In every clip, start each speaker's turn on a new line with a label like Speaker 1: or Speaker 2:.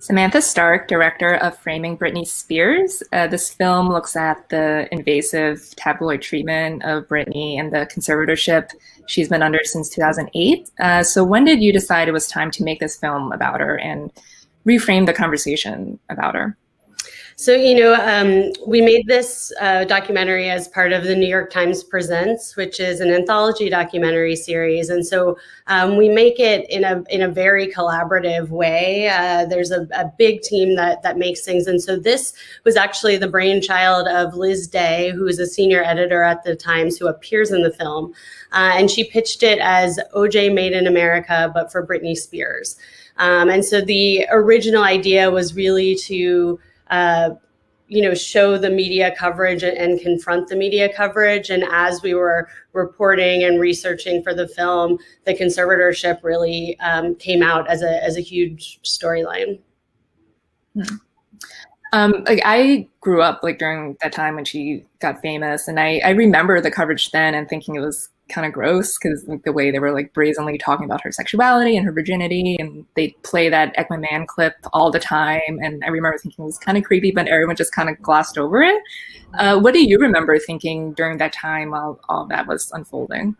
Speaker 1: Samantha Stark, director of Framing Britney Spears. This film looks at the invasive tabloid treatment of Britney and the conservatorship she's been under since 2008. So when did you decide it was time to make this film about her and reframe the conversation about her?
Speaker 2: So, we made this documentary as part of the New York Times Presents, which is an anthology documentary series. And so we make it in a very collaborative way. There's a big team that makes things. And so this was actually the brainchild of Liz Day, who is a senior editor at the Times, who appears in the film. And she pitched it as OJ Made in America, but for Britney Spears. And so the original idea was really to show the media coverage and confront the media coverage. And as we were reporting and researching for the film, the conservatorship really came out as a huge storyline.
Speaker 1: I grew up during that time when she got famous, and I remember the coverage then and thinking it was kind of gross because the way they were brazenly talking about her sexuality and her virginity, and they play that Ekman Man clip all the time. And I remember thinking it was kind of creepy, but everyone just kind of glossed over it. What do you remember thinking during that time while all that was unfolding?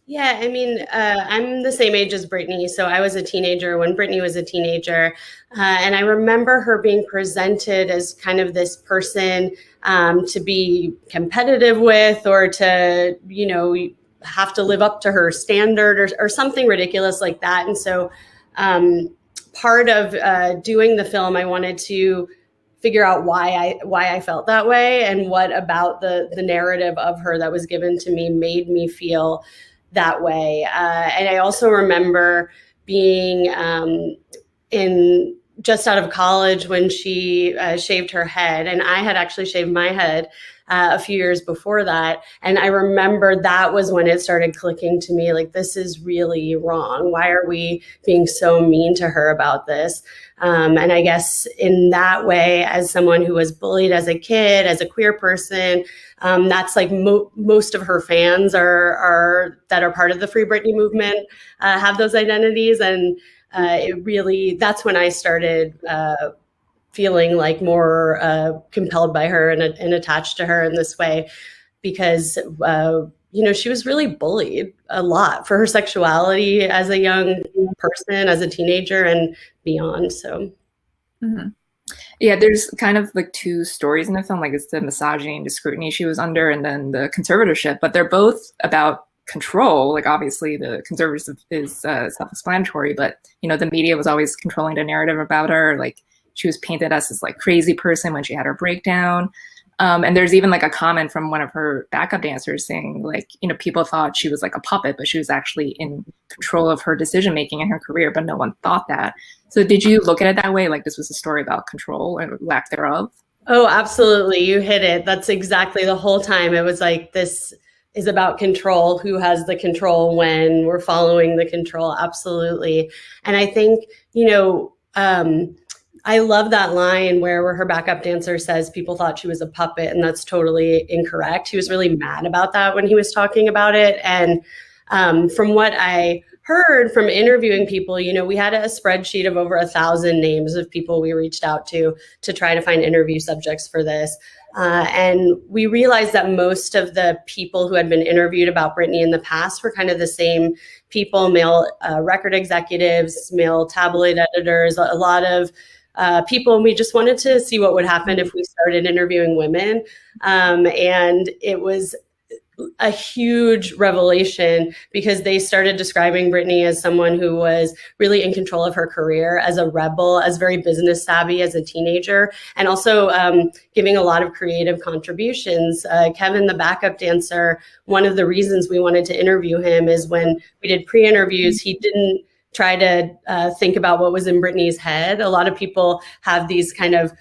Speaker 2: Yeah, I'm the same age as Britney. So I was a teenager when Britney was a teenager. And I remember her being presented as kind of this person to be competitive with, or to, have to live up to her standard or something ridiculous like that. And so part of doing the film, I wanted to figure out why I felt that way, and what about the narrative of her that was given to me made me feel that way. And I also remember being just out of college when she shaved her head, and I had actually shaved my head a few years before that. And I remember that was when it started clicking to me, this is really wrong. Why are we being so mean to her about this? And I guess in that way, as someone who was bullied as a kid, as a queer person, that's most of her fans are that are part of the Free Britney movement have those identities. And that's when I started feeling more compelled by her and attached to her in this way, because she was really bullied a lot for her sexuality as a young person, as a teenager, and beyond. So,
Speaker 1: yeah, there's kind of two stories in the film. It's the misogyny and the scrutiny she was under, and then the conservatorship. But they're both about control. Obviously, the conservatorship is self-explanatory, but the media was always controlling the narrative about her. She was painted as this crazy person when she had her breakdown. And there's even a comment from one of her backup dancers saying people thought she was a puppet, but she was actually in control of her decision-making in her career, but no one thought that. So did you look at it that way? This was a story about control and lack thereof?
Speaker 2: Oh, absolutely. You hit it. That's exactly the whole time. It was this is about control. Who has the control when we're following the control? Absolutely. And I think, I love that line where her backup dancer says people thought she was a puppet, and that's totally incorrect. He was really mad about that when he was talking about it. And from what I heard from interviewing people, we had a spreadsheet of over 1,000 names of people we reached out to try to find interview subjects for this. And we realized that most of the people who had been interviewed about Britney in the past were kind of the same people: male record executives, male tabloid editors, a lot of people. And we just wanted to see what would happen if we started interviewing women. And it was a huge revelation, because they started describing Britney as someone who was really in control of her career, as a rebel, as very business savvy as a teenager, and also giving a lot of creative contributions. Kevin, the backup dancer, one of the reasons we wanted to interview him is when we did pre-interviews, he didn't try to think about what was in Britney's head. A lot of people have these kind of,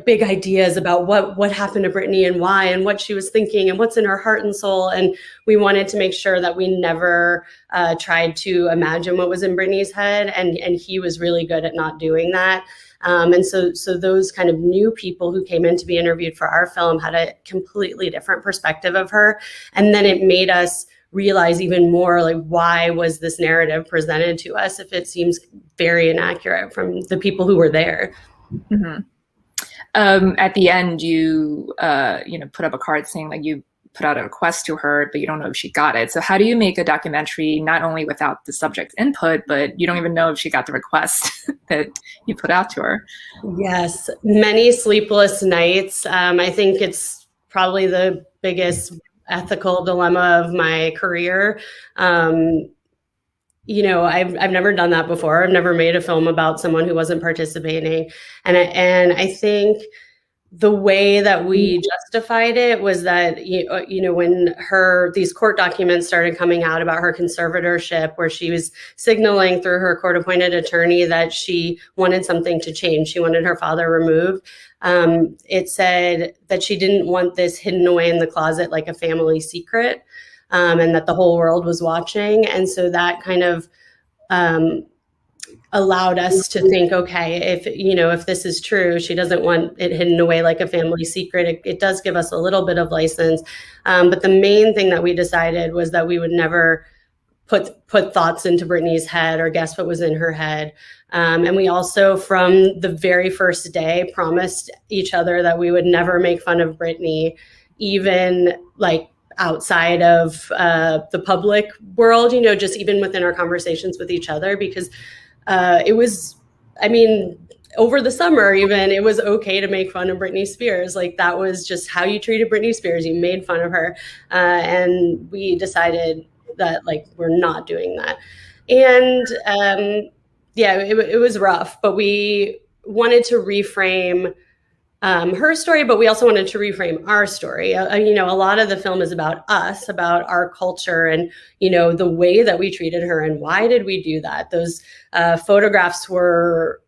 Speaker 2: big ideas about what happened to Britney and why, and what she was thinking and what's in her heart and soul. And we wanted to make sure that we never tried to imagine what was in Britney's head. And he was really good at not doing that. And so those kind of new people who came in to be interviewed for our film had a completely different perspective of her. And then it made us realize even more, like, why was this narrative presented to us if it seems very inaccurate from the people who were there.
Speaker 1: Mm-hmm. At the end, you put up a card saying like you put out a request to her, but you don't know if she got it. So how do you make a documentary not only without the subject's input, but you don't even know if she got the request that you put out to her?
Speaker 2: Yes, many sleepless nights. I think it's probably the biggest ethical dilemma of my career. I've never done that before. I've never made a film about someone who wasn't participating. And I think the way that we justified it was that, when these court documents started coming out about her conservatorship, where she was signaling through her court-appointed attorney that she wanted something to change. She wanted her father removed. It said that she didn't want this hidden away in the closet like a family secret, and that the whole world was watching. And so that kind of allowed us to think, okay, if this is true, she doesn't want it hidden away like a family secret. It does give us a little bit of license. But the main thing that we decided was that we would never put thoughts into Britney's head or guess what was in her head. And we also, from the very first day, promised each other that we would never make fun of Britney, even like outside of the public world, just even within our conversations with each other, because it was, over the summer even, it was okay to make fun of Britney Spears. Like, that was just how you treated Britney Spears. You made fun of her. And we decided that, like, we're not doing that. And it was rough, but we wanted to reframe her story, but we also wanted to reframe our story. A lot of the film is about us, about our culture, and the way that we treated her and why did we do that. Those photographs were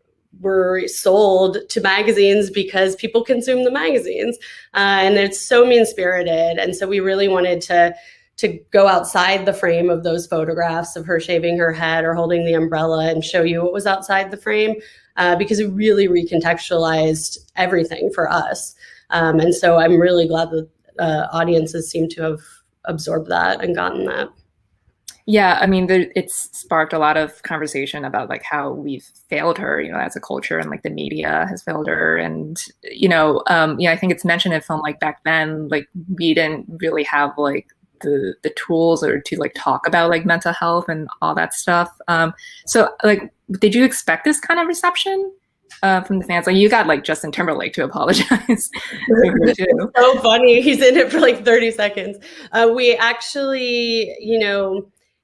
Speaker 2: sold to magazines because people consume the magazines, and it's so mean-spirited. And so we really wanted to go outside the frame of those photographs of her shaving her head or holding the umbrella and show you what was outside the frame. Because it really recontextualized everything for us. And so I'm really glad that audiences seem to have absorbed that and gotten that.
Speaker 1: Yeah, it's sparked a lot of conversation about like how we've failed her, as a culture, and like the media has failed her. And, I think it's mentioned in film, like back then, like we didn't really have like the tools or to like talk about like mental health and all that stuff. So like, did you expect this kind of reception from the fans? Like, you got like Justin Timberlake to apologize.
Speaker 2: So funny. He's in it for like 30 seconds. We actually,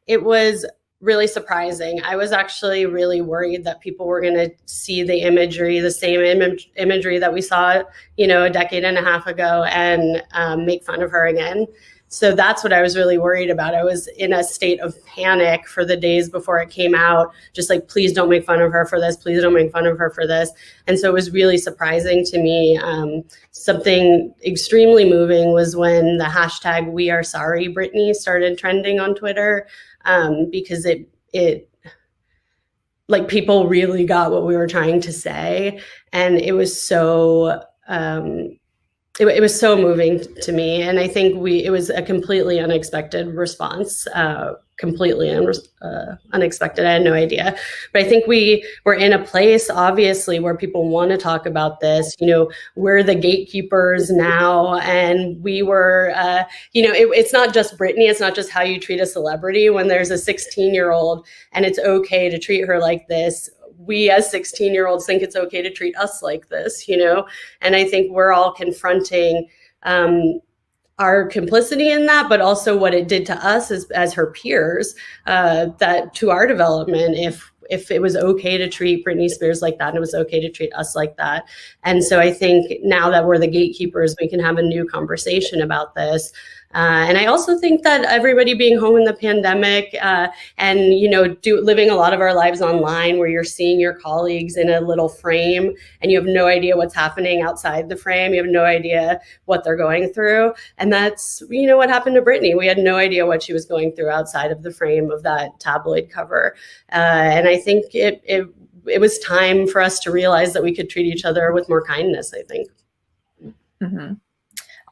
Speaker 2: it was really surprising. I was actually really worried that people were going to see the imagery, the same imagery that we saw, a decade and a half ago, and make fun of her again. So that's what I was really worried about. I was in a state of panic for the days before it came out, just like, please don't make fun of her for this. Please don't make fun of her for this. And so it was really surprising to me. Something extremely moving was when the hashtag "We Are Sorry Britney" started trending on Twitter, because it like, people really got what we were trying to say. And it was so it was so moving to me. And I think it was a completely unexpected response, completely unexpected. I had no idea. But I think we were in a place, obviously, where people want to talk about this. We're the gatekeepers now. And we were, it's not just Britney. It's not just how you treat a celebrity. When there's a 16-year-old and it's okay to treat her like this, we as 16-year-olds think it's okay to treat us like this, And I think we're all confronting our complicity in that, but also what it did to us as her peers, that to our development, if it was okay to treat Britney Spears like that, and it was okay to treat us like that. And so I think now that we're the gatekeepers, we can have a new conversation about this. And I also think that everybody being home in the pandemic, and living a lot of our lives online, where you're seeing your colleagues in a little frame and you have no idea what's happening outside the frame. You have no idea what they're going through. And that's, what happened to Britney. We had no idea what she was going through outside of the frame of that tabloid cover. And I think it was time for us to realize that we could treat each other with more kindness, I think.
Speaker 1: Mm-hmm.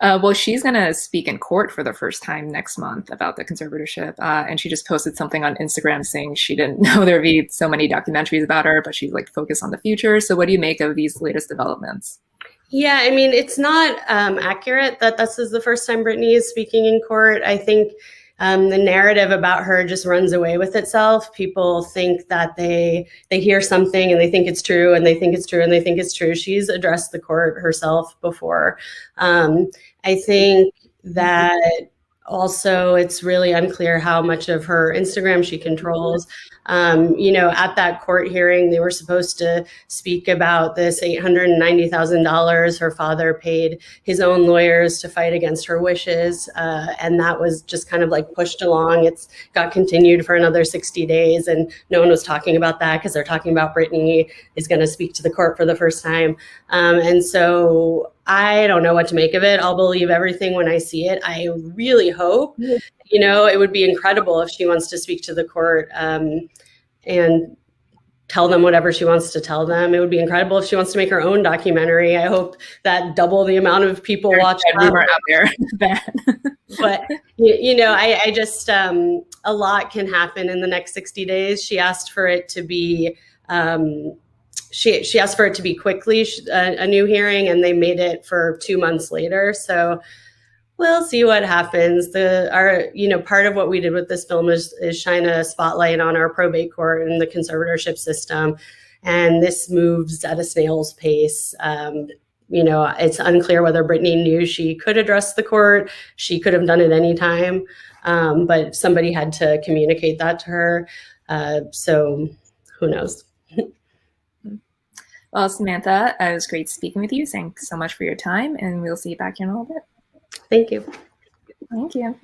Speaker 1: Well, she's going to speak in court for the first time next month about the conservatorship. And she just posted something on Instagram saying she didn't know there'd be so many documentaries about her, but she's like focused on the future. So what do you make of these latest developments?
Speaker 2: Yeah, I mean, it's not accurate that this is the first time Britney is speaking in court. I think the narrative about her just runs away with itself. People think that they hear something and they think it's true, and they think it's true, and they think it's true. She's addressed the court herself before. I think that also it's really unclear how much of her Instagram she controls. You know, at that court hearing, they were supposed to speak about this $890,000 her father paid his own lawyers to fight against her wishes. And that was just kind of like pushed along. It's got continued for another 60 days. And no one was talking about that because they're talking about Britney is going to speak to the court for the first time. And so I don't know what to make of it. I'll believe everything when I see it. I really hope, you know, it would be incredible if she wants to speak to the court and tell them whatever she wants to tell them. It would be incredible if she wants to make her own documentary. I hope that double the amount of people watch
Speaker 1: rumor out there.
Speaker 2: But, you know, I just, a lot can happen in the next 60 days. She asked for it to be, she asked for it to be quickly, a new hearing, and they made it for 2 months later. So we'll see what happens. You know, part of what we did with this film is shine a spotlight on our probate court and the conservatorship system. And this moves at a snail's pace. You know, it's unclear whether Britney knew she could address the court. She could have done it anytime, but somebody had to communicate that to her. So who knows?
Speaker 1: Well, Samantha, it was great speaking with you. Thanks so much for your time, and we'll see you back in a little bit.
Speaker 2: Thank you.
Speaker 1: Thank you.